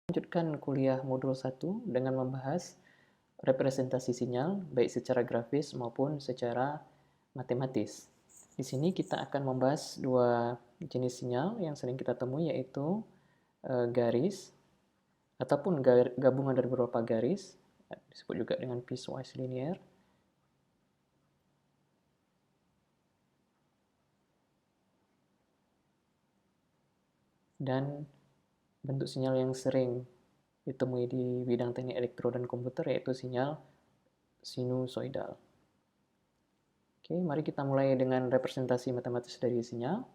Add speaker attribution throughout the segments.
Speaker 1: Lanjutkan kuliah modul 1 dengan membahas representasi sinyal baik secara grafis maupun secara matematis. Di sini kita akan membahas dua jenis sinyal yang sering kita temui, yaitu garis ataupun gabungan dari beberapa garis, disebut juga dengan piecewise linear, dan bentuk sinyal yang sering ditemui di bidang teknik elektro dan komputer, yaitu sinyal sinusoidal. Oke, mari kita mulai dengan representasi matematis dari sinyal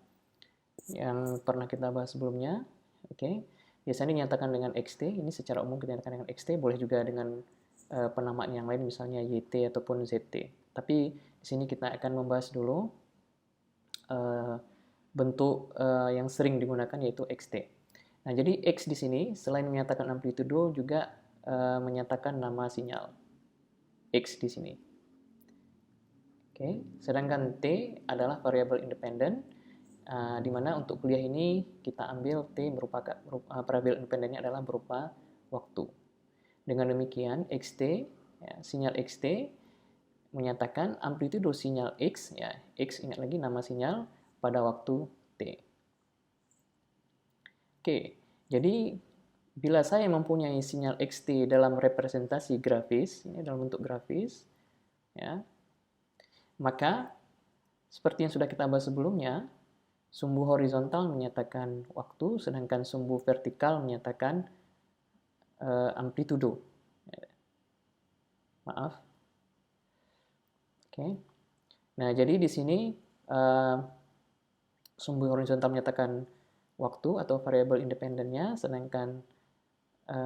Speaker 1: yang pernah kita bahas sebelumnya. Oke, biasanya dinyatakan dengan xt. Ini secara umum kita nyatakan dengan xt, boleh juga dengan penamaan yang lain, misalnya yt ataupun zt. Tapi di sini kita akan membahas dulu bentuk yang sering digunakan, yaitu xt. Nah, jadi X di sini selain menyatakan amplitudo juga menyatakan nama sinyal X di sini. Oke, sedangkan T adalah variabel independen, di mana untuk kuliah ini kita ambil T merupakan variabel independennya adalah berupa waktu. Dengan demikian, XT, ya, sinyal XT menyatakan amplitudo sinyal X, ya, X ingat lagi nama sinyal pada waktu T. Oke, jadi bila saya mempunyai sinyal XT dalam representasi grafis, ini dalam bentuk grafis, ya, maka seperti yang sudah kita bahas sebelumnya, sumbu horizontal menyatakan waktu, sedangkan sumbu vertikal menyatakan amplitudo. Maaf. Oke. Nah, jadi di sini sumbu horizontal menyatakan waktu atau variabel independennya, sedangkan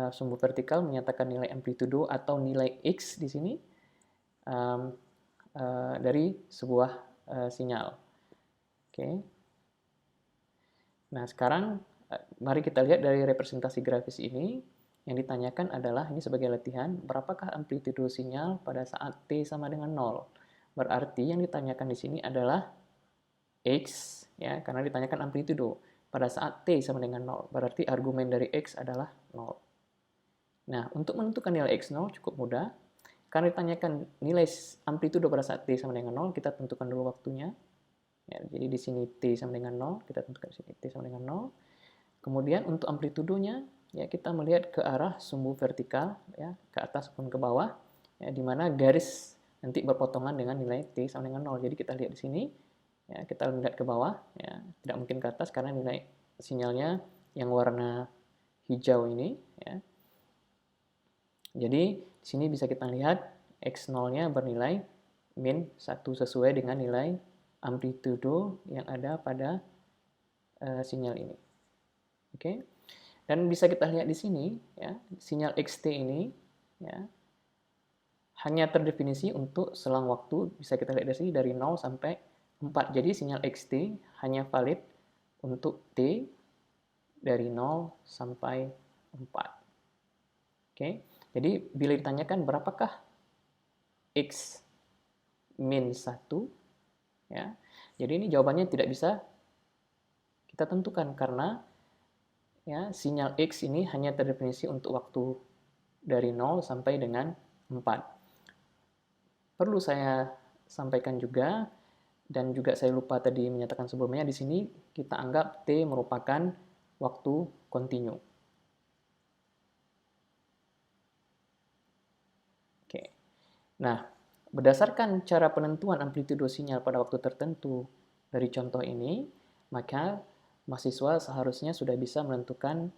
Speaker 1: sumbu vertikal menyatakan nilai amplitudo atau nilai X di sini dari sebuah sinyal. Oke. Nah, sekarang mari kita lihat dari representasi grafis ini. Yang ditanyakan adalah, ini sebagai latihan, berapakah amplitudo sinyal pada saat T sama dengan 0? Berarti yang ditanyakan di sini adalah X, ya, karena ditanyakan amplitudo pada saat T sama dengan 0. Berarti argumen dari X adalah 0. Nah, untuk menentukan nilai X0 cukup mudah. Karena ditanyakan nilai amplitudo pada saat T sama dengan 0, kita tentukan dulu waktunya. Ya, jadi di sini T sama dengan 0, kita tentukan di sini T sama dengan 0. Kemudian untuk amplitudonya, ya, kita melihat ke arah sumbu vertikal, ya, ke atas pun ke bawah, ya, di mana garis nanti berpotongan dengan nilai T sama dengan 0. Jadi kita lihat di sini, ya, kita lihat ke bawah, ya, tidak mungkin ke atas karena nilai sinyalnya yang warna hijau ini, ya. Jadi di sini bisa kita lihat X0-nya bernilai min 1 sesuai dengan nilai amplitudo yang ada pada sinyal ini. Oke. Dan bisa kita lihat di sini, ya, sinyal XT ini, ya, hanya terdefinisi untuk selang waktu, bisa kita lihat dari sini dari 0 sampai 4. Jadi sinyal XT hanya valid untuk T dari 0 sampai 4. Oke. Jadi bila ditanyakan berapakah X min 1, ya, jadi ini jawabannya tidak bisa kita tentukan karena, ya, sinyal X ini hanya terdefinisi untuk waktu dari 0 sampai dengan 4. Perlu saya sampaikan juga, dan juga saya lupa tadi menyatakan sebelumnya, di sini kita anggap T merupakan waktu kontinu. Oke. Nah, berdasarkan cara penentuan amplitudo sinyal pada waktu tertentu dari contoh ini, maka mahasiswa seharusnya sudah bisa menentukan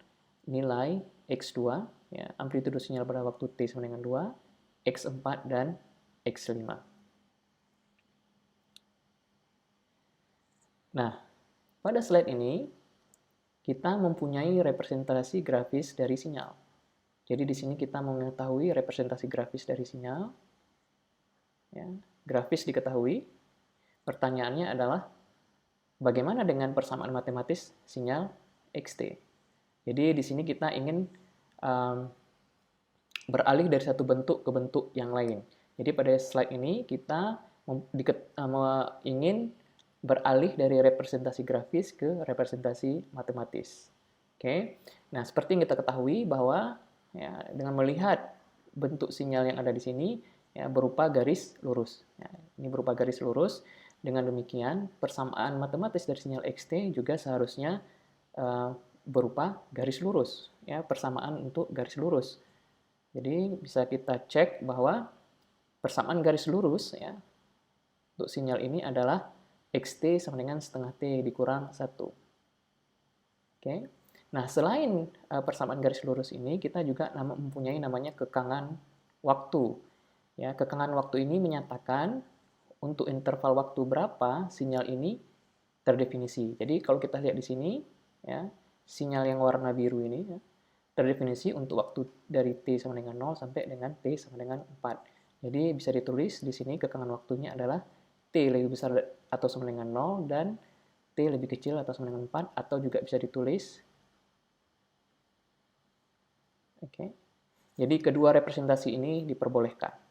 Speaker 1: nilai X2, ya, amplitudo sinyal pada waktu T sama dengan 2, X4, dan X5. Nah, pada slide ini kita mempunyai representasi grafis dari sinyal. Jadi di sini kita mengetahui representasi grafis dari sinyal. Ya, grafis diketahui. Pertanyaannya adalah bagaimana dengan persamaan matematis sinyal XT? Jadi di sini kita ingin beralih dari satu bentuk ke bentuk yang lain. Jadi pada slide ini kita ingin beralih dari representasi grafis ke representasi matematis. Oke. Nah, seperti yang kita ketahui bahwa ya, dengan melihat bentuk sinyal yang ada di sini ya, berupa garis lurus. Ya, ini berupa garis lurus. Dengan demikian, persamaan matematis dari sinyal xt juga seharusnya berupa garis lurus. Ya, persamaan untuk garis lurus. Jadi bisa kita cek bahwa persamaan garis lurus ya, untuk sinyal ini adalah xt sama dengan setengah t dikurang 1. Oke. Nah, selain persamaan garis lurus ini, kita juga mempunyai namanya kekangan waktu. Ya, kekangan waktu ini menyatakan untuk interval waktu berapa sinyal ini terdefinisi. Jadi kalau kita lihat di sini, ya, sinyal yang warna biru ini ya, terdefinisi untuk waktu dari t sama dengan 0 sampai dengan t sama dengan 4. Jadi bisa ditulis di sini kekangan waktunya adalah t lebih besar atau sama dengan 0 dan t lebih kecil atau sama dengan 4, atau juga bisa ditulis. Oke. Jadi kedua representasi ini diperbolehkan.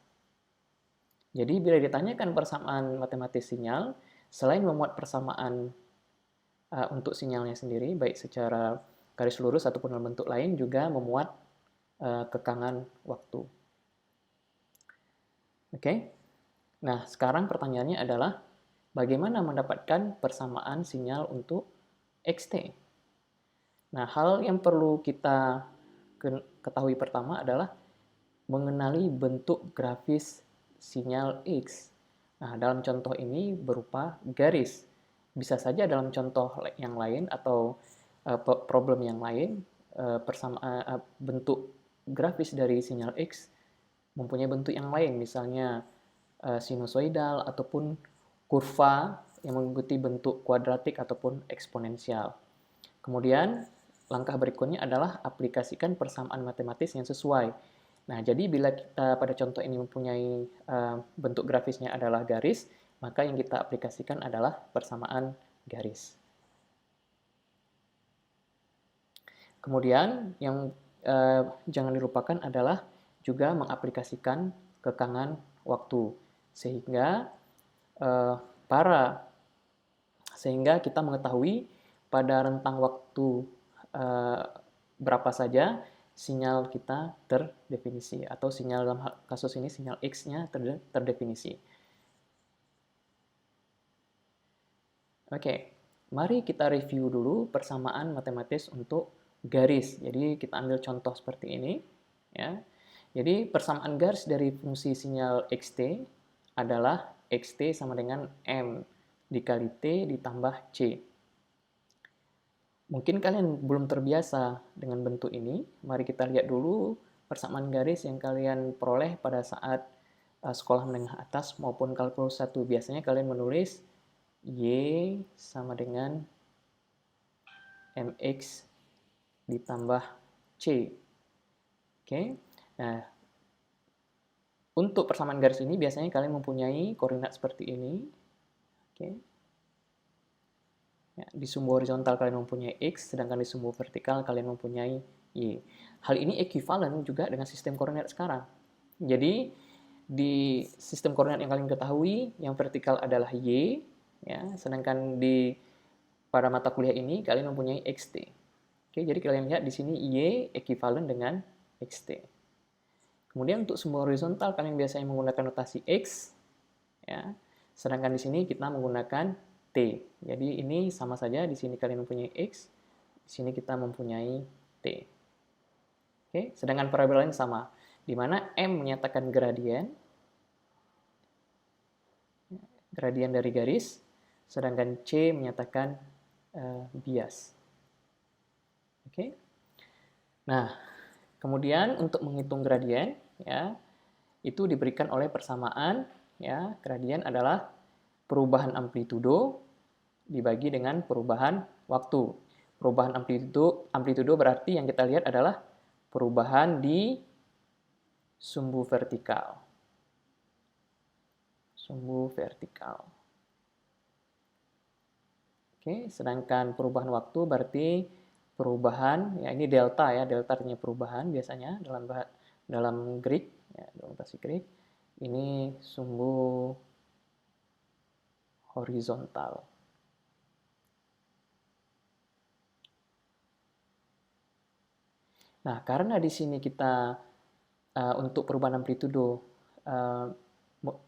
Speaker 1: Jadi bila ditanyakan persamaan matematis sinyal, selain memuat persamaan untuk sinyalnya sendiri, baik secara garis lurus ataupun dalam bentuk lain, juga memuat kekangan waktu. Oke. Nah, sekarang pertanyaannya adalah bagaimana mendapatkan persamaan sinyal untuk xt? Nah, hal yang perlu kita ketahui pertama adalah mengenali bentuk grafis sinyal X. Nah, dalam contoh ini berupa garis. Bisa saja dalam contoh yang lain atau problem yang lain, bentuk grafis dari sinyal X mempunyai bentuk yang lain, misalnya sinusoidal ataupun kurva yang mengikuti bentuk kuadratik ataupun eksponensial. Kemudian langkah berikutnya adalah aplikasikan persamaan matematis yang sesuai. Nah, jadi bila kita pada contoh ini mempunyai bentuk grafisnya adalah garis, maka yang kita aplikasikan adalah persamaan garis. Kemudian yang jangan dilupakan adalah juga mengaplikasikan kekangan waktu, sehingga sehingga kita mengetahui pada rentang waktu berapa saja sinyal kita terdefinisi, atau sinyal dalam kasus ini sinyal X-nya terdefinisi. Oke, mari kita review dulu persamaan matematis untuk garis. Jadi kita ambil contoh seperti ini, ya. Jadi persamaan garis dari fungsi sinyal xt adalah xt sama dengan m dikali t ditambah c. Mungkin kalian belum terbiasa dengan bentuk ini. Mari kita lihat dulu persamaan garis yang kalian peroleh pada saat sekolah menengah atas maupun kalkulus 1. Biasanya kalian menulis Y sama dengan MX ditambah C. Oke. Nah, untuk persamaan garis ini biasanya kalian mempunyai koordinat seperti ini. Oke. Ya, di sumbu horizontal kalian mempunyai X, sedangkan di sumbu vertikal kalian mempunyai Y. Hal ini ekuivalen juga dengan sistem koordinat sekarang. Jadi, di sistem koordinat yang kalian ketahui, yang vertikal adalah Y, ya, sedangkan pada mata kuliah ini kalian mempunyai XT. Oke, jadi kalian lihat di sini Y ekuivalen dengan XT. Kemudian untuk sumbu horizontal kalian biasanya menggunakan notasi X, ya, sedangkan di sini kita menggunakan T. Jadi ini sama saja, di sini kalian mempunyai X, di sini kita mempunyai T. Oke, sedangkan variabel lain sama, di mana M menyatakan gradien dari garis, sedangkan C menyatakan bias. Oke. Nah, kemudian untuk menghitung gradien, ya, itu diberikan oleh persamaan, ya, gradien adalah perubahan amplitudo dibagi dengan perubahan waktu. Perubahan amplitudo berarti yang kita lihat adalah perubahan di sumbu vertikal. Sumbu vertikal. Oke, sedangkan perubahan waktu berarti perubahan, ya ini delta ya, delta artinya perubahan biasanya dalam Greek, ya, dalam notasi Greek. Ini sumbu horizontal. Nah, karena di sini kita untuk perubahan amplitudo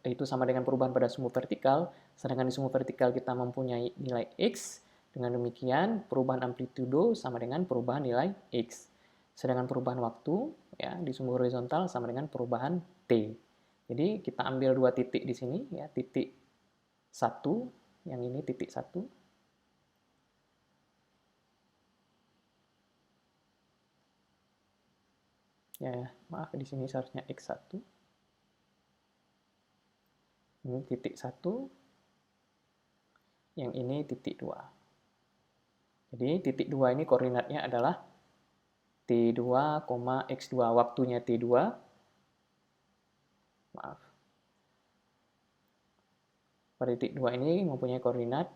Speaker 1: itu sama dengan perubahan pada sumbu vertikal, sedangkan di sumbu vertikal kita mempunyai nilai X, dengan demikian perubahan amplitudo sama dengan perubahan nilai X. Sedangkan perubahan waktu ya di sumbu horizontal sama dengan perubahan T. Jadi kita ambil dua titik di sini ya, titik 1, yang ini titik 1. Ya, maaf di sini seharusnya X1. Ini titik 1, yang ini titik 2. Jadi titik 2 ini koordinatnya adalah T2, X2. Waktunya T2. Maaf. Pada titik 2 ini mempunyai koordinat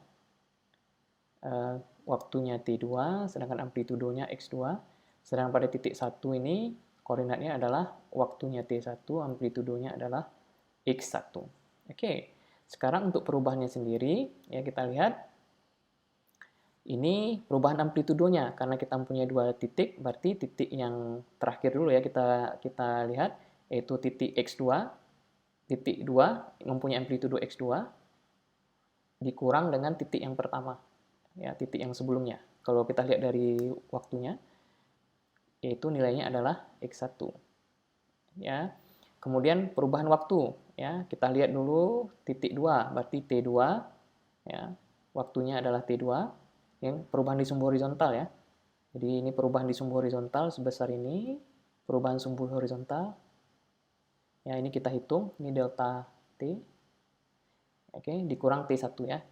Speaker 1: waktunya T2, sedangkan amplitudonya X2. Sedangkan pada titik 1 ini koordinatnya adalah waktunya T1, amplitudonya adalah X1. Oke, sekarang untuk perubahannya sendiri, ya kita lihat ini perubahan amplitudonya karena kita mempunyai dua titik, berarti titik yang terakhir dulu ya kita lihat yaitu titik X2. Titik 2 mempunyai amplitudo X2 dikurang dengan titik yang pertama, ya titik yang sebelumnya. Kalau kita lihat dari waktunya, yaitu nilainya adalah X1. Ya. Kemudian perubahan waktu, ya kita lihat dulu titik 2, berarti T2, ya waktunya adalah T2. Yang perubahan di sumbu horizontal ya. Jadi ini perubahan di sumbu horizontal sebesar ini, perubahan sumbu horizontal. Ya ini kita hitung, ini delta T. Oke, dikurang T1 ya.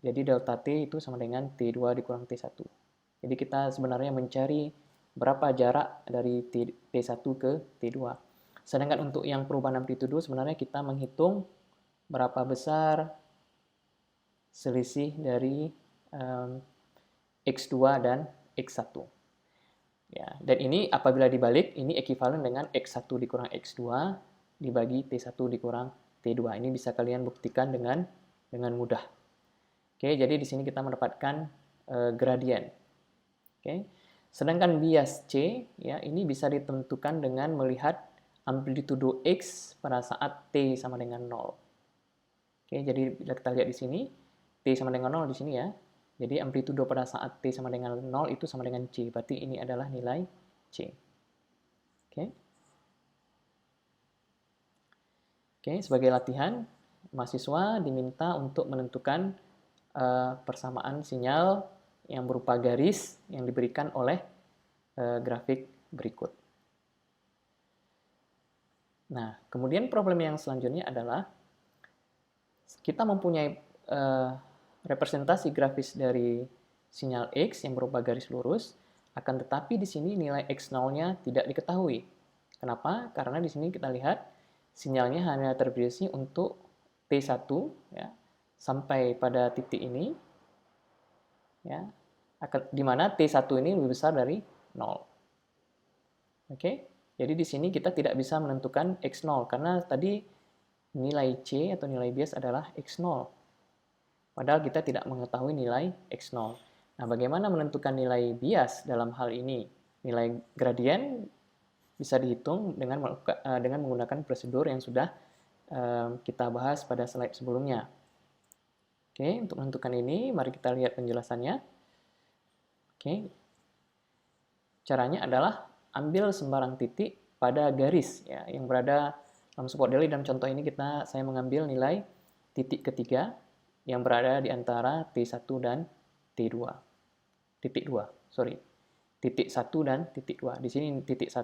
Speaker 1: Jadi delta T itu sama dengan T2 dikurang T1. Jadi kita sebenarnya mencari berapa jarak dari T1 ke T2. Sedangkan untuk yang perubahan amplitudo sebenarnya kita menghitung berapa besar selisih dari X2 dan X1. Ya, dan ini apabila dibalik, ini ekuivalen dengan X1 dikurang X2 dibagi T1 dikurang T2. Ini bisa kalian buktikan dengan mudah. Oke, jadi di sini kita mendapatkan gradien. Oke. Sedangkan bias C ya ini bisa ditentukan dengan melihat amplitudo X pada saat T sama dengan 0. Oke, jadi bila kita lihat di sini T sama dengan 0 di sini ya. Jadi amplitudo pada saat T sama dengan 0 itu sama dengan C. Berarti ini adalah nilai C. Oke. Oke, sebagai latihan, mahasiswa diminta untuk menentukan persamaan sinyal yang berupa garis yang diberikan oleh grafik berikut. Nah, kemudian problem yang selanjutnya adalah kita mempunyai representasi grafis dari sinyal X yang berupa garis lurus, akan tetapi di sini nilai X0-nya tidak diketahui. Kenapa? Karena di sini kita lihat sinyalnya hanya terdeteksi untuk T1 ya, sampai pada titik ini ya, di mana T1 ini lebih besar dari 0. Oke? Jadi di sini kita tidak bisa menentukan X0 karena tadi nilai C atau nilai bias adalah X0. Padahal kita tidak mengetahui nilai X0. Nah, bagaimana menentukan nilai bias dalam hal ini? Nilai gradien bisa dihitung dengan menggunakan prosedur yang sudah kita bahas pada slide sebelumnya. Oke, untuk menentukan ini, mari kita lihat penjelasannya. Oke, caranya adalah ambil sembarang titik pada garis ya, yang berada dalam support delay. Dalam contoh ini saya mengambil nilai titik ketiga yang berada di antara T1 dan T2. Titik 2, sorry. Titik 1 dan titik 2. Di sini titik 1,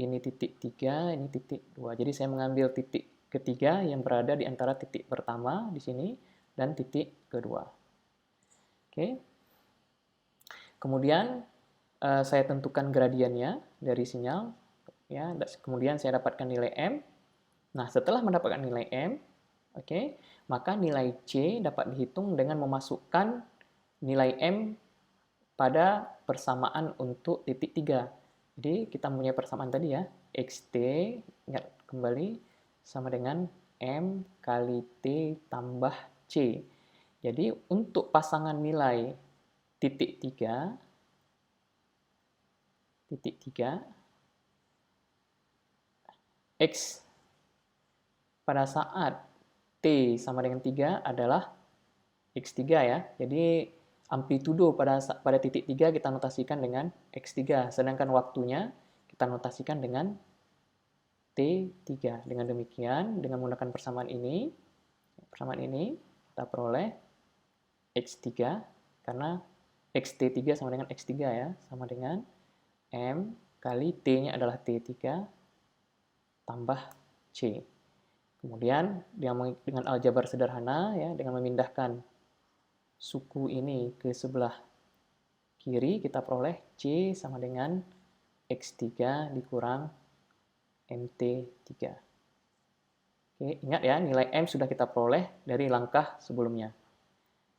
Speaker 1: ini titik 3, ini titik 2. Jadi saya mengambil titik ketiga yang berada di antara titik pertama di sini dan titik kedua. Oke. Kemudian saya tentukan gradiennya dari sinyal ya, kemudian saya dapatkan nilai M. Nah, setelah mendapatkan nilai M, oke, maka nilai C dapat dihitung dengan memasukkan nilai M pada persamaan untuk titik 3. Jadi kita punya persamaan tadi ya, XT, ingat kembali, sama dengan M kali T tambah C. Jadi untuk pasangan nilai titik 3 titik 3, X pada saat T sama dengan 3 adalah X3 ya. Jadi amplitudo pada titik 3 kita notasikan dengan X3, sedangkan waktunya kita notasikan dengan T3. Dengan demikian, dengan menggunakan persamaan ini kita peroleh X3 karena XT3 sama dengan X3 ya, sama dengan M kali T-nya adalah T3 tambah C. Kemudian dengan aljabar sederhana ya, dengan memindahkan suku ini ke sebelah kiri, kita peroleh C sama dengan X3 dikurang MT3. Oke, ingat ya, nilai M sudah kita peroleh dari langkah sebelumnya.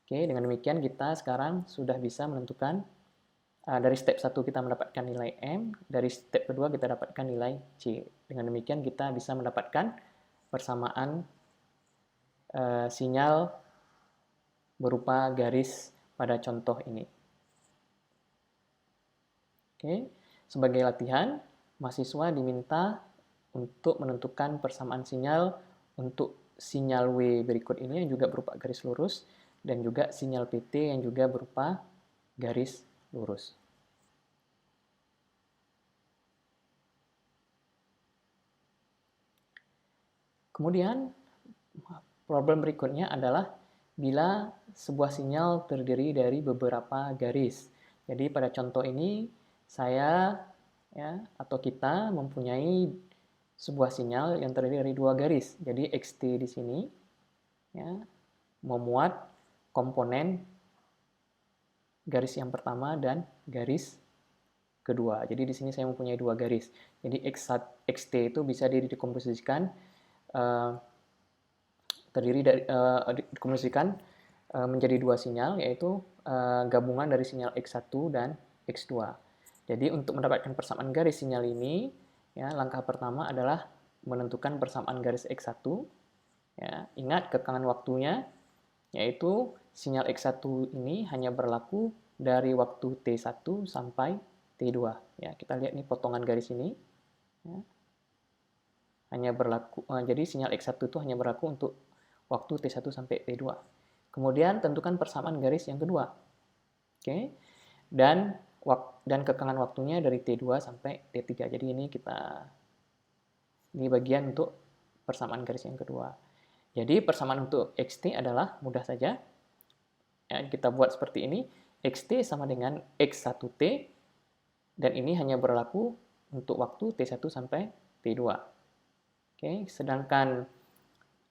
Speaker 1: Oke, dengan demikian kita sekarang sudah bisa menentukan dari step 1 kita mendapatkan nilai M, dari step kedua kita dapatkan nilai C. Dengan demikian kita bisa mendapatkan persamaan sinyal berupa garis pada contoh ini. Oke, sebagai latihan, mahasiswa diminta untuk menentukan persamaan sinyal untuk sinyal W berikut ini yang juga berupa garis lurus, dan juga sinyal PT yang juga berupa garis lurus. Kemudian, problem berikutnya adalah bila sebuah sinyal terdiri dari beberapa garis. Jadi pada contoh ini, saya ya, atau kita mempunyai sebuah sinyal yang terdiri dari dua garis. Jadi XT di sini ya, memuat komponen garis yang pertama dan garis kedua. Jadi di sini saya mempunyai dua garis. Jadi XT itu bisa dikomposisikan menjadi dua sinyal, yaitu gabungan dari sinyal X1 dan X2. Jadi untuk mendapatkan persamaan garis sinyal ini, ya, langkah pertama adalah menentukan persamaan garis X1. Ya, ingat kekangan waktunya, yaitu sinyal X1 ini hanya berlaku dari waktu T1 sampai T2. Ya, kita lihat nih potongan garis ini. Ya. Hanya berlaku, jadi sinyal X1 itu hanya berlaku untuk waktu T1 sampai T2. Kemudian tentukan persamaan garis yang kedua. Oke. Dan kekangan waktunya dari T2 sampai T3. Jadi ini bagian untuk persamaan garis yang kedua. Jadi persamaan untuk XT adalah mudah saja. Ya, kita buat seperti ini. XT sama dengan X1T, dan ini hanya berlaku untuk waktu T1 sampai T2. Oke, sedangkan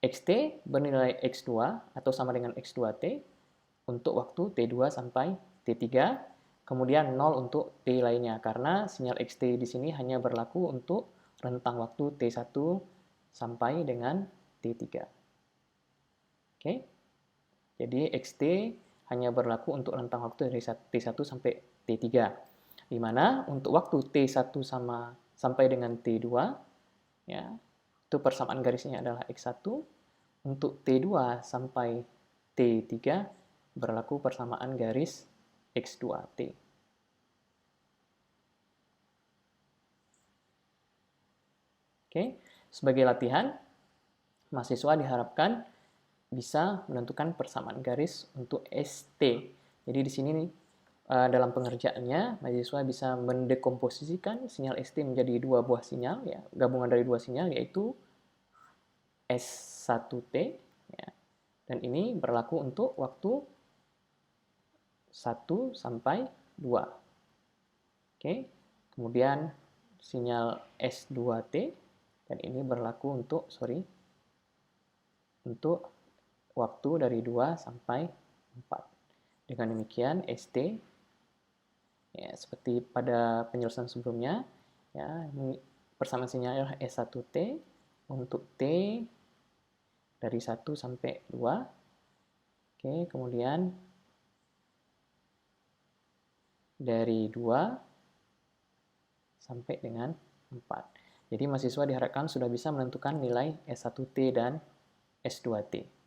Speaker 1: XT bernilai X2 atau sama dengan X2T untuk waktu T2 sampai T3, kemudian 0 untuk T lainnya, karena sinyal XT di sini hanya berlaku untuk rentang waktu T1 sampai dengan T3. Oke, jadi XT hanya berlaku untuk rentang waktu dari T1 sampai T3, di mana untuk waktu T1 sampai dengan T2, ya, itu persamaan garisnya adalah X1, untuk T2 sampai T3 berlaku persamaan garis X2T. Oke, sebagai latihan, mahasiswa diharapkan bisa menentukan persamaan garis untuk ST. Jadi di sini dalam pengerjaannya, mahasiswa bisa mendekomposisikan sinyal ST menjadi dua buah sinyal, ya, gabungan dari dua sinyal, yaitu S1T, ya, dan ini berlaku untuk waktu 1 sampai 2. Oke, kemudian sinyal S2T, dan ini berlaku untuk waktu dari 2 sampai 4. Dengan demikian, ST, ya, seperti pada penjelasan sebelumnya, ya, persamaan sinyal S1T untuk T dari 1 sampai 2. Oke, kemudian dari 2 sampai dengan 4. Jadi mahasiswa diharapkan sudah bisa menentukan nilai S1T dan S2T.